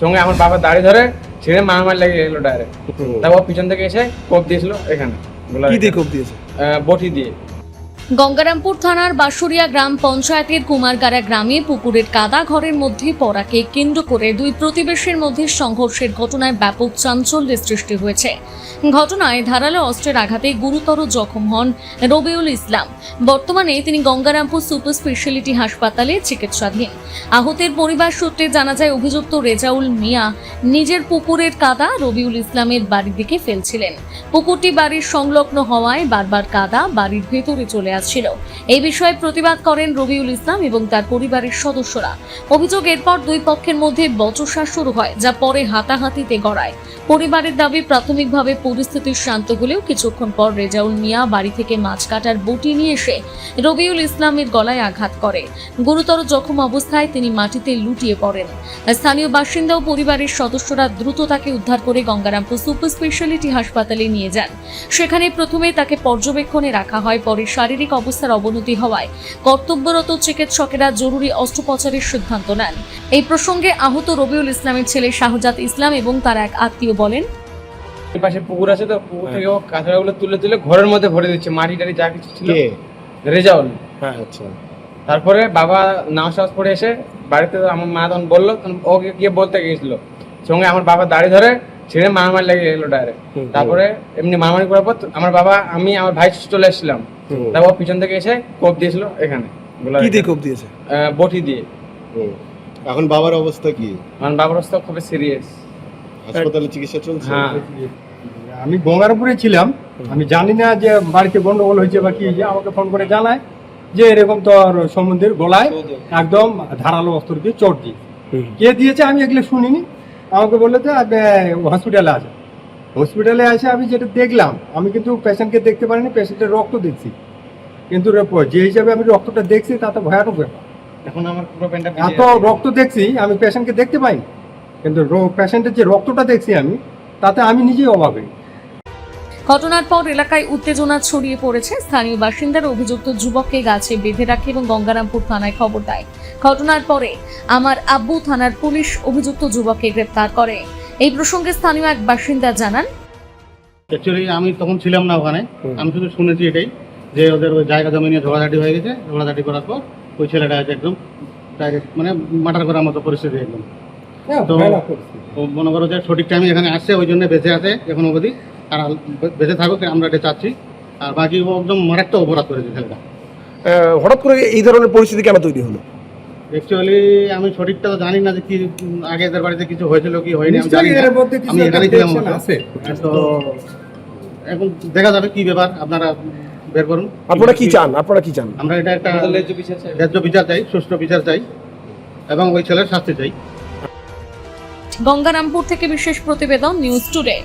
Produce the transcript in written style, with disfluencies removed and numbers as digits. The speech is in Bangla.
সঙ্গে আমার বাবা দাড়ি ধরে ছেড়ে মারামারি লেগে গেলো ডাইরেক্ট। তারপর পিছন থেকে এসে কোপ দিয়েছিল এখানে। কি দিয়ে কোপ দিয়েছে? বটি দিয়ে। গঙ্গারামপুর থানার বাঁশুড়িয়া গ্রাম পঞ্চায়েতের কুমারগাড়া গ্রামে পুকুরের কাদা ঘরের মধ্যে পড়াকে কেন্দ্র করে দুই প্রতিবেশীর মধ্যে সংঘর্ষের ঘটনায় ব্যাপক চাঞ্চল্যের সৃষ্টি হয়েছে। ঘটনায় ধারালো অস্ত্রের আঘাতে গুরুতর জখম হন রবিউল ইসলাম। বর্তমানে তিনি গঙ্গারামপুর সুপার স্পেশালিটি হাসপাতালে চিকিৎসাধীন। আহতের পরিবার সূত্রে জানা যায় অভিযুক্ত রেজাউল মিয়া নিজের পুকুরের কাদা রবিউল ইসলামের বাড়ির দিকে ফেলছিলেন। পুকুরটি বাড়ির সংলগ্ন হওয়ায় বারবার কাদা বাড়ির ভেতরে চলে আসছিল। এই বিষয়ে প্রতিবাদ করেন রবিউল ইসলাম এবং তার পরিবারের সদস্যরা। অভিযোগ এরপর দুই পক্ষের মধ্যে বচসা শুরু হয়, যা পরে হাতাহাতিতে গড়ায়। পরিবারের দাবি প্রাথমিকভাবে পরিস্থিতি শান্ত হলেও কিছুক্ষণ পর রেজাউল মিয়া বাড়ি থেকে মাছ কাটার বটি নিয়ে এসে রবিউল ইসলামের গলায় আঘাত করে। গুরুতর জখম অবস্থায় তিনি মাটিতে লুটিয়ে পড়েন। স্থানীয় বাসিন্দা ও পরিবারের সদস্যরা দ্রুত তাকে উদ্ধার করে গঙ্গারামপুর সুপার স্পেশালিটি হাসপাতালে নিয়ে যান। সেখানে প্রথমে তাকে পর্যবেক্ষণে রাখা হয়, পরে শারীরিক অবস্থার অবনতি হওয়ায় কর্তব্যরত চিকিৎসকেরা জরুরি অস্ত্রোপচারের সিদ্ধান্ত নেন। এই প্রসঙ্গে আহত রবিউল ইসলামের ছেলে শাহজাদ ইসলাম এবং তার এক আত্মীয় বলেন, পাশে পুকুর আছে, তো পুকুর থেকে ও কাঁচড়াগুলো তুলে তুলে ঘরের মধ্যে ভরে দিচ্ছে, মাটি টাটি যা কিছু ছিল। রেজাউল। হ্যাঁ, আচ্ছা। তারপরে বাবা নাও সাহস পড়ে এসে বাড়িতে আমার মা তখন বললো, ওকে গিয়ে বলতে গিয়েছিল। সঙ্গে আমার বাবা দাড়ি ধরে ছেড়ে মারামারি লেগে গেলো ডাইরেক্ট। তারপরে এমনি মারামারি করার পর আমার বাবা আমি আমার ভাই চলে এসেছিলাম। তারপর পিছন থেকে এসে কোপ দিয়েছিল এখানে। কি দিয়ে কোপ দিয়েছে? বটি দিয়ে। এখন বাবার অবস্থা কি? আমার বাবার অবস্থা খুবই সিরিয়াস, হাসপাতালে চিকিৎসা চলছে। হ্যাঁ। আমি গঙ্গারামপুরে ছিলাম, আমি জানি না যে বাড়িতে গন্ডগোল হয়েছে বা কি, যে আমাকে ফোন করে জানায় যে এরকম তোর সম্বন্ধের গলায় একদম ধারালো অস্ত্র দিয়ে চোট দিয়ে কে দিয়েছে, আমি এগুলো শুনিনি। আমাকে বললো যে হসপিটালে আছে। হসপিটালে এসে আমি যেটা দেখলাম, আমি কিন্তু পেশেন্টকে দেখতে পারিনি, পেশেন্টের রক্ত দেখছি, কিন্তু যে হিসাবে আমি রক্তটা দেখছি তাতে ভয়ানক ব্যাপার। এখন আমার পুরো প্যান্টটা এত রক্ত দেখছি, আমি পেশেন্টকে দেখতে পাই, কিন্তু পেশেন্টের যে রক্তটা দেখছি আমি, তাতে আমি নিজেই অবাক হই। ঘটনার পর এলাকায় উত্তেজনা ছড়িয়ে পড়েছে। স্থানীয় বাসিন্দারা অভিযুক্ত যুবককে গাছে বেঁধে রাখে এবং গঙ্গারামপুর থানায় খবর দেয়। ঘটনার পরে আমার আব্বু থানার পুলিশ অভিযুক্ত যুবককে গ্রেপ্তার করে। এই প্রসঙ্গে স্থানীয় এক বাসিন্দা জানান, অ্যাকচুয়ালি আমি তখন ছিলাম না ওখানে, আমি শুধু শুনেছি এটাই যে ওদের ওই জায়গা জমি নিয়ে ঝগড়াঝাটি হয়ে গেছে। ঝগড়াঝাটি করার পর ওই ছেলেটা একদম ডাইরেক্ট মানে মার্ডার করার মতো পরিস্থিতি একদম। তো ও মনে করো যে সঠিক টাইমে এখানে আসছে, ওই জন্য বেঁচে আছে এখন অবধি। আর বেঁচে থাকুক আমরা এটা চাচ্ছি। আর বাকি ও একদম মারাত্মক অপরাধ করেছে ছেলেটা। হঠাৎ করে এই ধরনের পরিস্থিতি কেন তৈরি হলো? অ্যাকচুয়ালি আমি সঠিকটা তো জানি না যে কি আগে এদের বাড়িতে কিছু হয়েছিল কি হয়নি, আমি জানি না। এর মধ্যে কিছু আমি এখানেই ছিলাম একটা আছে। তো এখন দেখা যাবে কি ব্যাপার, আপনারা বের করুন। আপনারা কি চান? আমরা এটা একটা ন্যায্য বিচার চাই। ন্যায্য বিচার চাই, সুষ্ঠু বিচার চাই এবং ওই ছেলের শাস্তি চাই। গঙ্গারামপুর থেকে বিশেষ প্রতিবেদন, নিউজ টুডে।